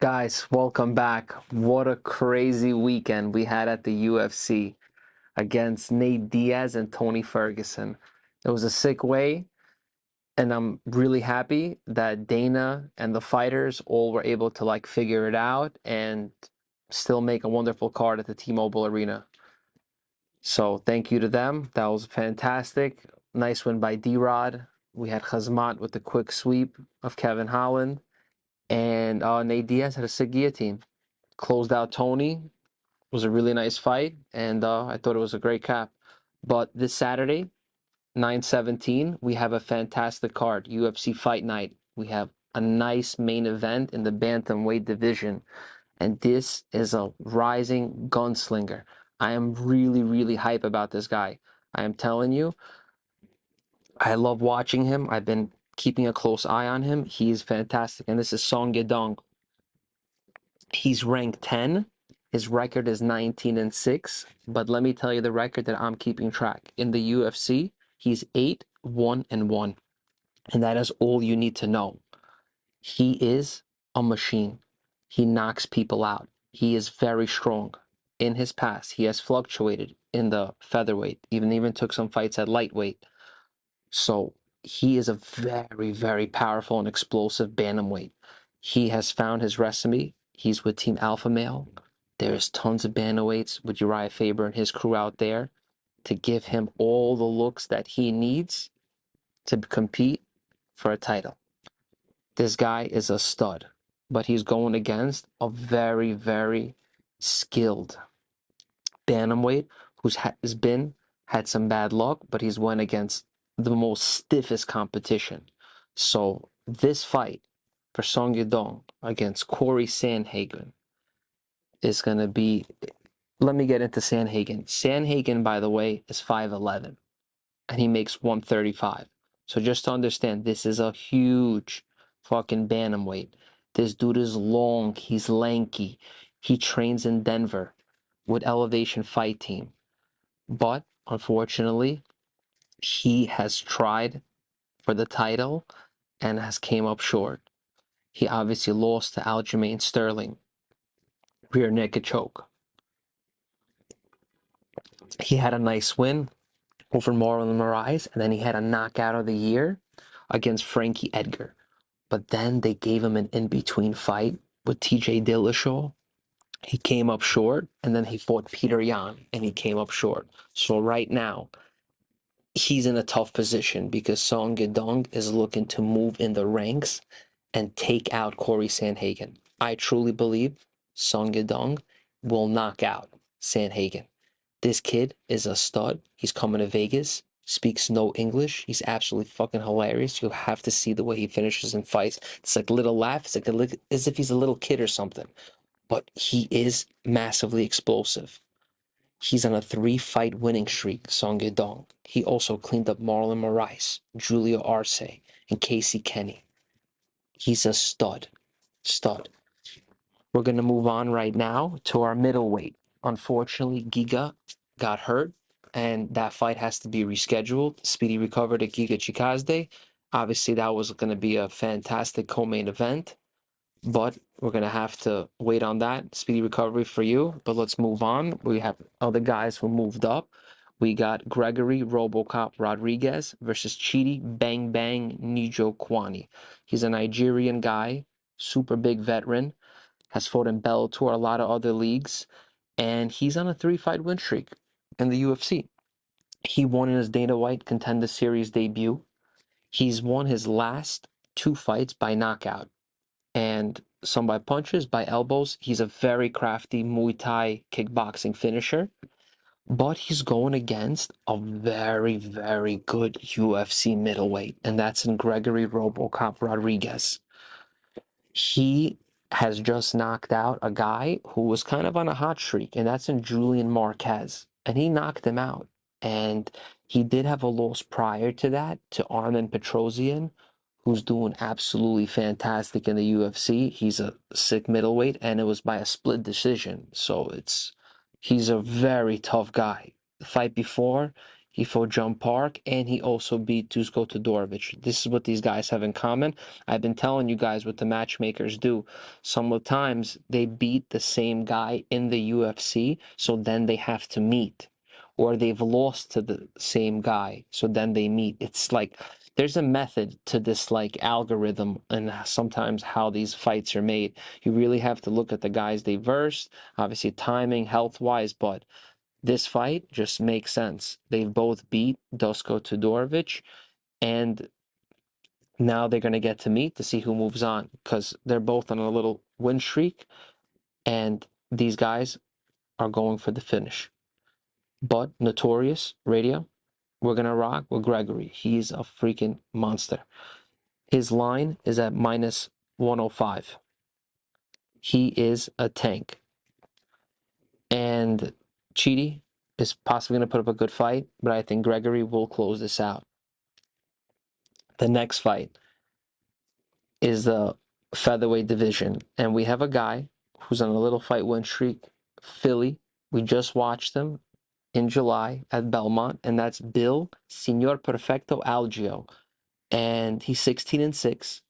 Guys, welcome back. What a crazy weekend we had at the UFC against Nate Diaz and Tony Ferguson. It was a sick way, and I'm really happy that Dana and the fighters all were able to figure it out and still make a wonderful card at the T-Mobile Arena. So thank you to them. That was fantastic. Nice win by D-Rod. We had Khazmat with the quick sweep of Kevin Holland, and Nate Diaz had a sick guillotine. Closed out Tony. It was a really nice fight, and I thought it was a great cap. But this Saturday, 9/17, we have a fantastic card, UFC Fight Night. We have a nice main event in the Bantamweight division, and this is a rising gunslinger. I am really, really hype about this guy. I am telling you, I love watching him. I've been keeping a close eye on him. He's fantastic, and this is Song Yadong. He's ranked 10. His record is 19-6. But let me tell you the record that I'm keeping track. In the UFC, he's 8-1-1. And that is all you need to know. He is a machine. He knocks people out. He is very strong. In his past, he has fluctuated in the featherweight, even took some fights at lightweight. So he is a very, very powerful and explosive bantamweight. He has found his recipe. He's with Team Alpha Male. There's tons of bantamweights with Uriah Faber and his crew out there to give him all the looks that he needs to compete for a title. This guy is a stud, but he's going against a very, very skilled bantamweight who's had some bad luck, but he's went against the most stiffest competition. So this fight for Song Yadong against Cory Sandhagen is going to be. Let me get into Sandhagen. Sandhagen, by the way, is 5'11", and he makes 135. So just to understand, this is a huge fucking bantamweight. This dude is long. He's lanky. He trains in Denver with Elevation Fight Team. But unfortunately, he has tried for the title and has came up short. He obviously lost to Aljamain Sterling, rear naked choke. He had a nice win over Marlon Moraes, and then he had a knockout of the year against Frankie Edgar. But then they gave him an in-between fight with TJ Dillashaw. He came up short, and then he fought Petr Yan, and he came up short. So right now, he's in a tough position because Song Yadong is looking to move in the ranks and take out Cory Sandhagen. I truly believe Song Yadong will knock out Sandhagen. This kid is a stud. He's coming to Vegas, speaks no English. He's absolutely fucking hilarious. You'll have to see the way he finishes and fights. It's like little laughs, as if he's a little kid or something. But he is massively explosive. He's on a 3-fight winning streak, Song Yadong. He also cleaned up Marlon Moraes, Julio Arce, and Casey Kenny. He's a stud. Stud. We're going to move on right now to our middleweight. Unfortunately, Giga got hurt, and that fight has to be rescheduled. Speedy recovered at Giga Chikadze. Obviously, that was going to be a fantastic co-main event, but we're going to have to wait on that. Speedy recovery for you, but let's move on. We have other guys who moved up. We got Gregory RoboCop Rodriguez versus Chidi Bang Bang Nijo Kwani. He's a Nigerian guy, super big veteran, has fought in Bellator, a lot of other leagues, and he's on a 3-fight win streak in the UFC. He won in his Dana White Contender Series debut. He's won his last 2 fights by knockout, and some by punches, by elbows. He's a very crafty Muay Thai kickboxing finisher, but he's going against a very, very good UFC middleweight, and that's in Gregory RoboCop Rodriguez. He has just knocked out a guy who was kind of on a hot streak, and that's in Julian Marquez, and he knocked him out. And he did have a loss prior to that to Armen Petrosian, who's doing absolutely fantastic in the UFC. He's a sick middleweight, and it was by a split decision. So he's a very tough guy. The fight before, he fought John Park, and he also beat Dusko Todorovic. This is what these guys have in common. I've been telling you guys what the matchmakers do. Sometimes they beat the same guy in the UFC, so then they have to meet. Or they've lost to the same guy, so then they meet. It's like there's a method to this like algorithm and sometimes how these fights are made. You really have to look at the guys they versed, obviously timing, health-wise, but this fight just makes sense. They've both beat Dusko Todorovic, and now they're going to get to meet to see who moves on because they're both on a little win streak, and these guys are going for the finish. But Notorious Radio, we're going to rock with Gregory. He's a freaking monster. His line is at minus 105. He is a tank. And Chidi is possibly going to put up a good fight, but I think Gregory will close this out. The next fight is the featherweight division, and we have a guy who's on a little fight win streak, Philly. We just watched him in July at Belmont, and that's Bill Signor Perfecto Algio. And he's 16-6,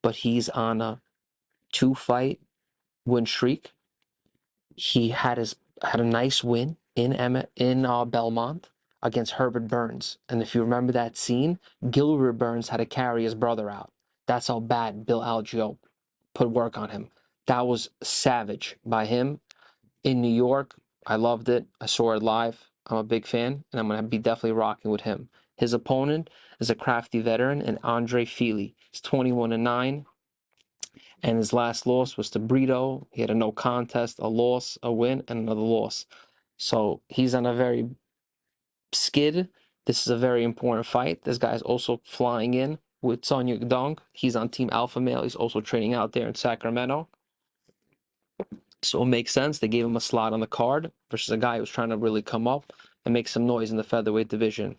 but he's on a 2-fight win streak. He had a nice win in Belmont against Herbert Burns. And if you remember that scene, Gilbert Burns had to carry his brother out. That's how bad Bill Algio put work on him. That was savage by him in New York. I loved it. I saw it live. I'm a big fan, and I'm going to be definitely rocking with him. His opponent is a crafty veteran, and Andre Fili. He's 21-9. And his last loss was to Brito. He had a no contest, a loss, a win, and another loss. So he's on a very skid. This is a very important fight. This guy's also flying in with Song Yadong. He's on Team Alpha Male. He's also training out there in Sacramento. So it makes sense. They gave him a slot on the card versus a guy who's trying to really come up and make some noise in the featherweight division.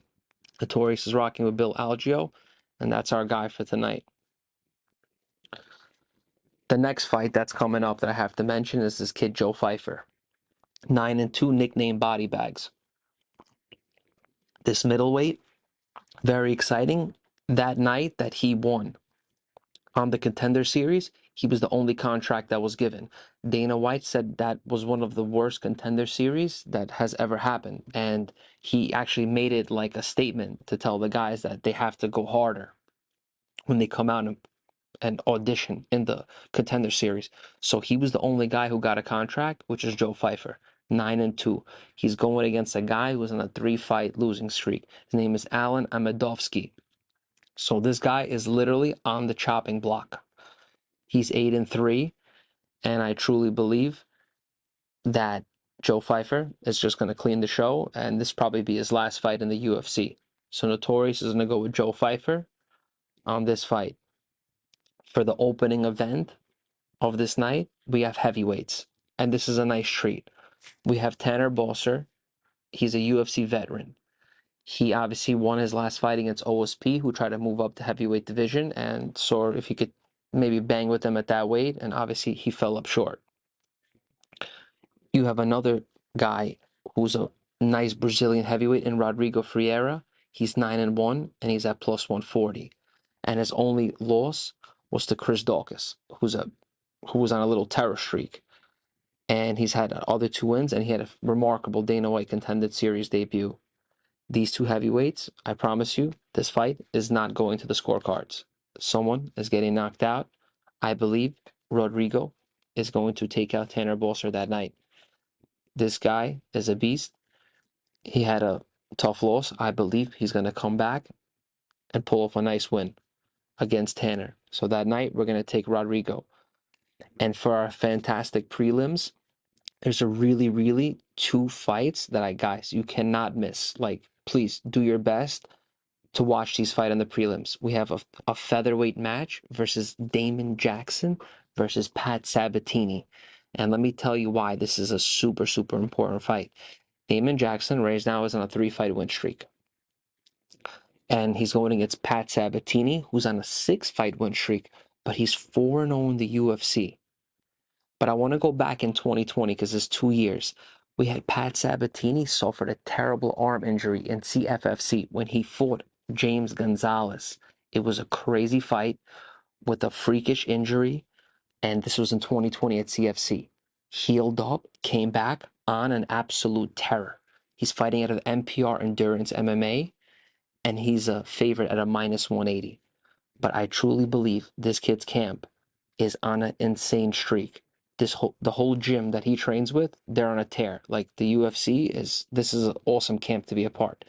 Notorious is rocking with Bill Algio, and that's our guy for tonight. The next fight that's coming up that I have to mention is this kid, Joe Pfeiffer. 9-2, nicknamed Body Bags. This middleweight, very exciting. That night that he won on the Contender Series, he was the only contract that was given. Dana White said that was one of the worst Contender Series that has ever happened. And he actually made it like a statement to tell the guys that they have to go harder when they come out and audition in the Contender Series. So he was the only guy who got a contract, which is Joe Pfeiffer. 9-2. He's going against a guy who was on a 3-fight losing streak. His name is Amadovski. So this guy is literally on the chopping block. He's 8-3, and I truly believe that Joe Pfeiffer is just going to clean the show, and this probably be his last fight in the UFC. So Notorious is going to go with Joe Pfeiffer on this fight. For the opening event of this night, we have heavyweights, and this is a nice treat. We have Tanner Boser. He's a UFC veteran. He obviously won his last fight against OSP, who tried to move up the heavyweight division and saw if he could maybe bang with them at that weight, and obviously he fell up short. You have another guy who's a nice Brazilian heavyweight in Rodrigo Freire. He's 9-1, and he's at plus 140. And his only loss was to Chris Daukaus, who was on a little terror streak. And he's had other 2 wins, and he had a remarkable Dana White Contender Series debut. These 2 heavyweights, I promise you, this fight is not going to the scorecards. Someone is getting knocked out. I believe Rodrigo is going to take out Tanner Boser that night. This guy is a beast. He had a tough loss. I believe he's going to come back and pull off a nice win against Tanner. So that night, we're going to take Rodrigo. And for our fantastic prelims, there's a really, really 2 fights that guys, you cannot miss. Like, please do your best to watch these fight in the prelims. We have a featherweight match versus Damon Jackson versus Patsabatini. And let me tell you why this is a super, super important fight. Damon Jackson right now is on a 3-fight win streak. And he's going against Patsabatini, who's on a 6-fight win streak, but he's 4-0 in the UFC. But I want to go back in 2020 because it's 2 years. We had Patsabatini suffered a terrible arm injury in CFFC when he fought James Gonzalez. It was a crazy fight with a freakish injury, and this was in 2020 at CFC. Healed up, came back on an absolute terror. He's fighting out of NPR Endurance MMA, and he's a favorite at a minus 180. But I truly believe this kid's camp is on an insane streak. The whole gym that he trains with, they're on a tear. Like the UFC this is an awesome camp to be a part.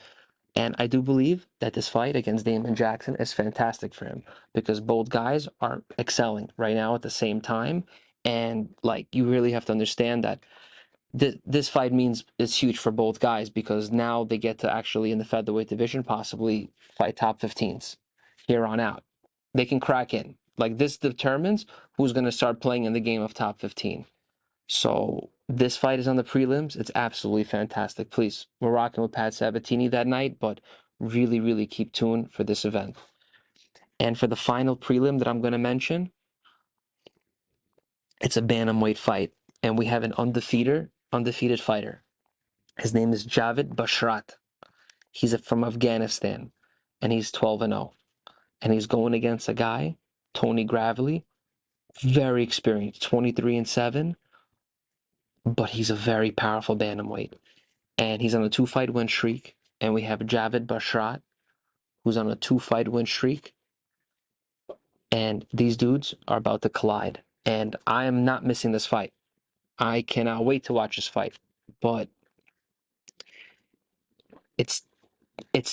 And I do believe that this fight against Damon Jackson is fantastic for him because both guys are excelling right now at the same time. And like you really have to understand that this fight means it's huge for both guys because now they get to actually in the featherweight division possibly fight top 15s here on out. They can crack in. Like this determines who's going to start playing in the game of top 15. So this fight is on the prelims. It's absolutely fantastic. Please, we're rocking with Patsabatini that night, but really, really keep tuned for this event. And for the final prelim that I'm going to mention, it's a bantamweight fight, and we have an undefeated fighter. His name is Javid Bashrat. He's from Afghanistan, and he's 12-0. And he's going against a guy, Tony Gravely, very experienced, 23-7, but he's a very powerful bantamweight. And he's on a 2-fight win streak. And we have Javid Bashrat, who's on a 2-fight win streak. And these dudes are about to collide. And I am not missing this fight. I cannot wait to watch this fight. But it's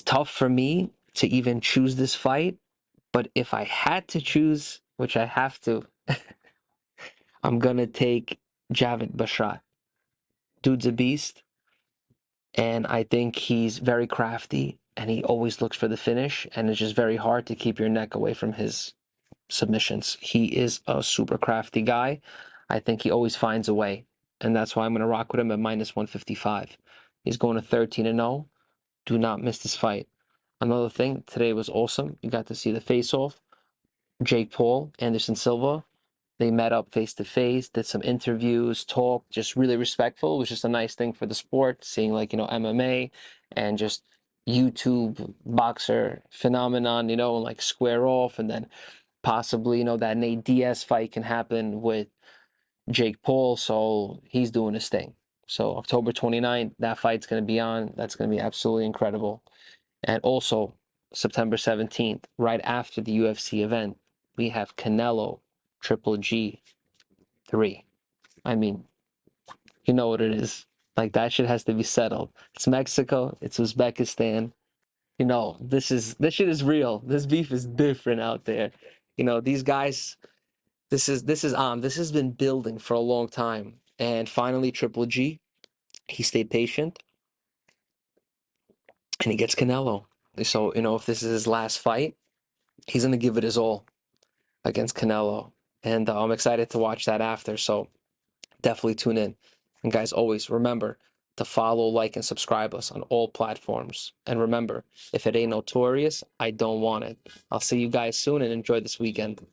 tough for me to even choose this fight. But if I had to choose, which I have to, I'm going to take Javid Bashrat. Dude's a beast. And I think he's very crafty. And he always looks for the finish. And it's just very hard to keep your neck away from his submissions. He is a super crafty guy. I think he always finds a way. And that's why I'm going to rock with him at minus 155. He's going to 13-0. Do not miss this fight. Another thing, today was awesome. You got to see the face-off. Jake Paul, Anderson Silva, they met up face to face, did some interviews, talked, just really respectful. It was just a nice thing for the sport, seeing like, MMA and just YouTube boxer phenomenon, and like square off. And then possibly, that Nate Diaz fight can happen with Jake Paul. So he's doing his thing. So October 29th, that fight's going to be on. That's going to be absolutely incredible. And also September 17th, right after the UFC event, we have Canelo Triple G 3. I mean, you know what it is. Like that shit has to be settled. It's Mexico, it's Uzbekistan. This shit is real. This beef is different out there. These guys, this has been building for a long time. And finally Triple G, he stayed patient and he gets Canelo. So, if this is his last fight, he's gonna give it his all against Canelo. And I'm excited to watch that after. So definitely tune in. And guys, always remember to follow, like, and subscribe us on all platforms. And remember, if it ain't notorious, I don't want it. I'll see you guys soon and enjoy this weekend.